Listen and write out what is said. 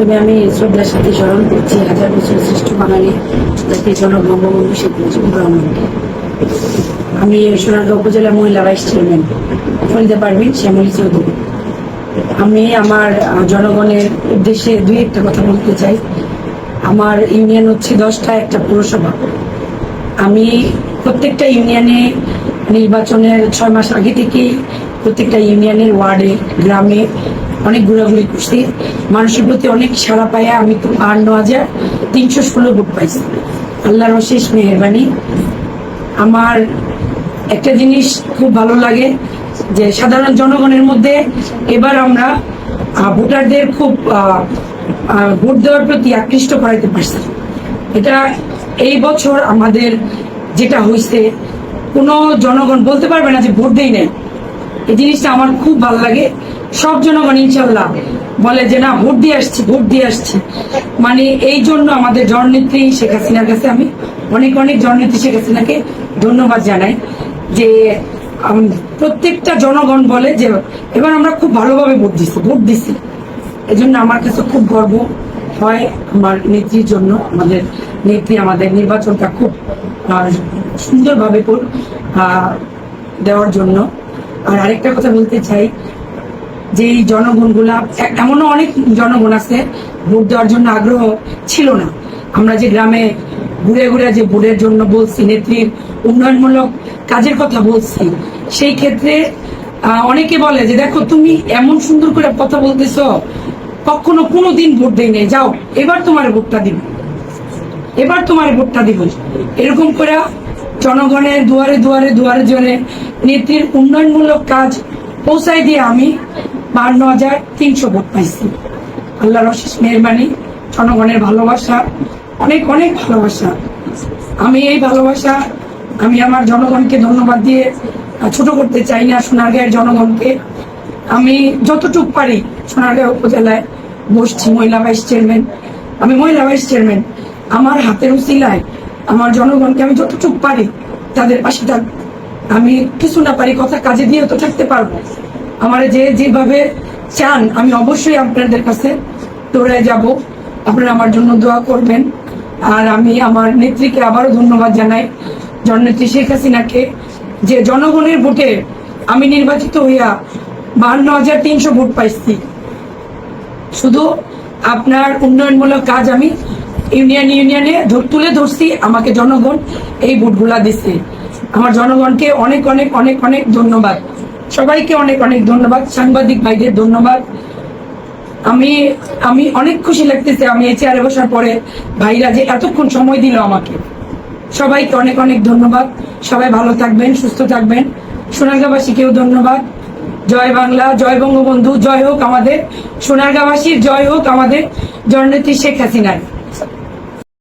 তবে আমি শ্রদ্ধার সাথে স্মরণ করছি হাজার বছর শ্রেষ্ঠ বাঙালি জাতির জনক বঙ্গবন্ধু শেখ মুজিবুর রহমানকে। আমি সোনারগাঁও উপজেলা মহিলা ভাইস চেয়ারম্যান ফরিদা পারভিন শ্যামলী চৌধুরী। আমি আমার জনগণের উদ্দেশ্যে দুই একটা কথা বলতে চাই। আমার ইউনিয়ন হচ্ছে 10টা, একটা পৌরসভা। আমি প্রত্যেকটা ইউনিয়নে নির্বাচনের 6 মাস আগে থেকেই প্রত্যেকটা ইউনিয়নের ওয়ার্ডে গ্রামে অনেক ঘোরাঘুরি করছি। মানুষের প্রতি অনেক সাড়া পাইয়া আমি তো 52,316 ভোট পাইছি। আল্লাহর অশেষ মেহেরবানি। আমার একটা জিনিস খুব ভালো লাগে যে সাধারণ জনগণের মধ্যে এবার আমরা ভোটারদের খুব ভোট দেওয়ার প্রতি আকৃষ্ট করাইতে পারছি। এটা এই বছর আমাদের যেটা হয়েছে, কোনো জনগণ বলতে পারবে না যে ভোট দেই নাই। এই জিনিসটা আমার খুব ভালো লাগে। সব জনগণ ইনশাল্লাহ বলে যে না, ভোট দিয়ে আসছি, ভোট দিয়ে আসছি। মানে এই জন্য আমাদের জননেত্রী শেখ হাসিনার কাছে আমি অনেক অনেক জননেত্রী শেখ হাসিনাকে ধন্যবাদ জানাই যে প্রত্যেকটা জনগণ বলে যে এবার আমরা খুব ভালোভাবে ভোট দিছি। এই জন্য আমার কাছে খুব গর্ব হয় আমার নেত্রীর জন্য। আমাদের নেত্রী আমাদের নির্বাচনটা খুব সুন্দরভাবে দেওয়ার জন্য। আর আরেকটা কথা বলতে চাই যে এই জনগণগুলা, এমনও অনেক জনগণ আছে ভোট দেওয়ার জন্য আগ্রহ ছিল না। আমরা যে গ্রামে ঘুরে ঘুরে যে ভোটের জন্য বলছি, নেত্রীর উন্নয়নমূলক কাজের কথা বলছি, সেই ক্ষেত্রে অনেকে বলে যে দেখো তুমি এমন সুন্দর করে কথা বলতেছো, কখনো কোনোদিন ভোট দেই নাই, যাও এবার তোমার ভোটটা দিব, এবার তোমার ভোটটা দিব। এরকম করে জনগণের দুয়ারে দুয়ারে দুয়ারে দুয়ারে নেত্রীর উন্নয়নমূলক কাজ পৌঁছাই দিয়ে আমি 52,300 ভোট পাইছি। আল্লাহর অশেষ মেহেরবানি, জনগণের ভালোবাসা, অনেক অনেক ভালোবাসা। আমি এই ভালোবাসা আমি আমার জনগণকে ধন্যবাদ দিয়ে ছোট করতে চাই না। সোনারগাঁয়ের জনগণকে আমি যতটুক পারি সোনারগাঁও উপজেলায় বসছি মহিলা ভাইস চেয়ারম্যান। আমি মহিলা ভাইস চেয়ারম্যান, আমার হাতের উসিলায় আমার জনগণকে আমি যতটুক পারি তাদের পাশে থাক। আমি কিছু না পারি, কথা কাজে দিয়ে তো থাকতে পারবো। আমার যেভাবে চান আমি অবশ্যই আপনাদের কাছে দৌড়ায় যাব। আপনারা আমার জন্য দোয়া করবেন। আর আমি আমার নেত্রীকে আবারও ধন্যবাদ জানাই, জননেত্রী শেখ হাসিনাকে, যে জনগণের ভোটে আমি নির্বাচিত হইয়া 52,300 ভোট পাইছি। শুধু আপনার উন্নয়নমূলক কাজ আমি ইউনিয়নে তুলে ধরছি, আমাকে জনগণ এই ভোটগুলা দিচ্ছে। আমার জনগণকে অনেক অনেক অনেক অনেক ধন্যবাদ, সবাইকে অনেক অনেক ধন্যবাদ, সাংবাদিক ভাইদের ধন্যবাদ। আমি অনেক খুশি লাগতেছে আমি এই চেয়ারে বসার পরে ভাইরা যে এতক্ষণ সময় দিল আমাকে। সবাইকে অনেক অনেক ধন্যবাদ। সবাই ভালো থাকবেন, সুস্থ থাকবেন। সোনারগাঁওবাসীকেও ধন্যবাদ। জয় বাংলা, জয় বঙ্গবন্ধু, জয় হোক আমাদের সোনারগাঁওবাসীর, জয় হোক আমাদের জননেত্রী শেখ হাসিনার।